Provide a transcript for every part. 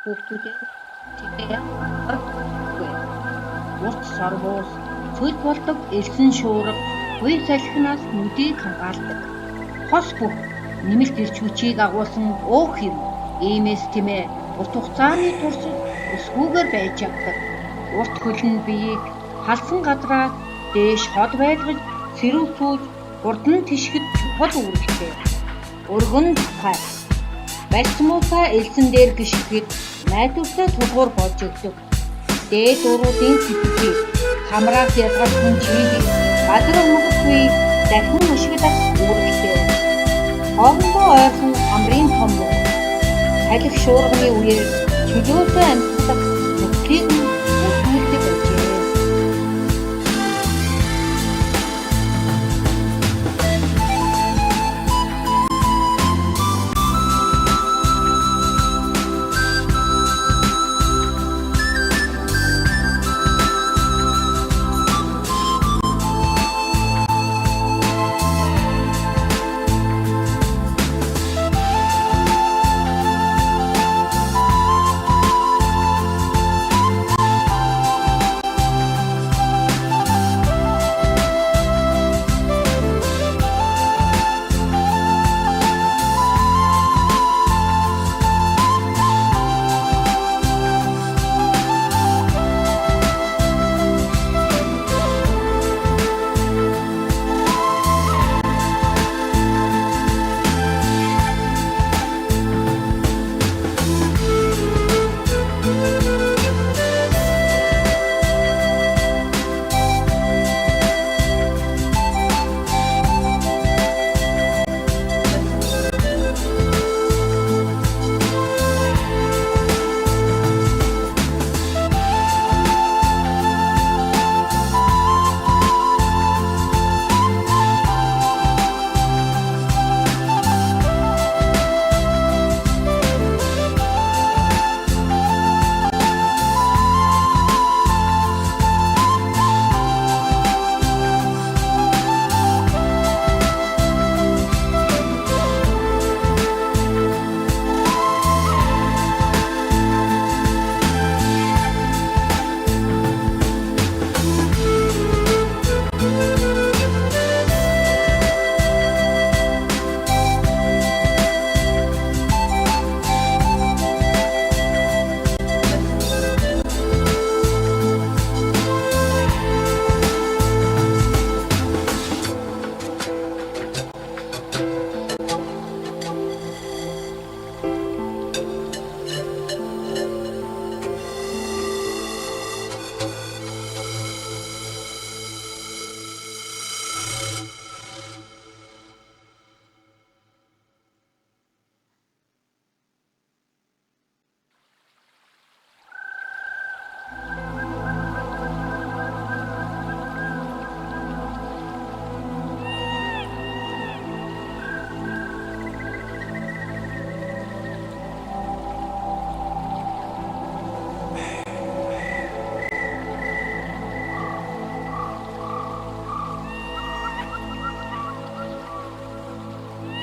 хүүхдүүдээ тэдээ өгөхгүй. Урт сорвоос цөл болдог элсэн шуурга буй салхинаас нүдийг хамгаалдаг. Хос бүх нэмэлт ирч хүчийг агуулсан уух юм. Иймээс тэмээ урт хугацааны туршид өсгүүгээр байж чаддаг. Урт хөлн биеийг халсан гадраа дээш хол байлгаж сэрүүн сууж хурдан тишгэд чухал үүрэгтэй. Өргөн тухай барьцмуутаа элсэн дээр гიშгэхэд найдвартай тулгуур болж өгдөг. Дээд уруудын сэтгэлийг хамраас ялгарсан чигийг газар өнгөхгүй дахин ашиглах үүрэгтэй. Хоорондоо ойрхон амрын том салхи шуурганы үеэр чөлөөтэй амьсгалах нөхцөлийг өсгүүлдэг ажээ.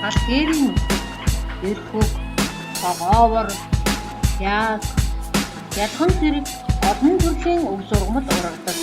Гал дээрийн эрхөг, тоговор, яг ялхан зэрэг олон төрлийн өг сургамал ургадаг.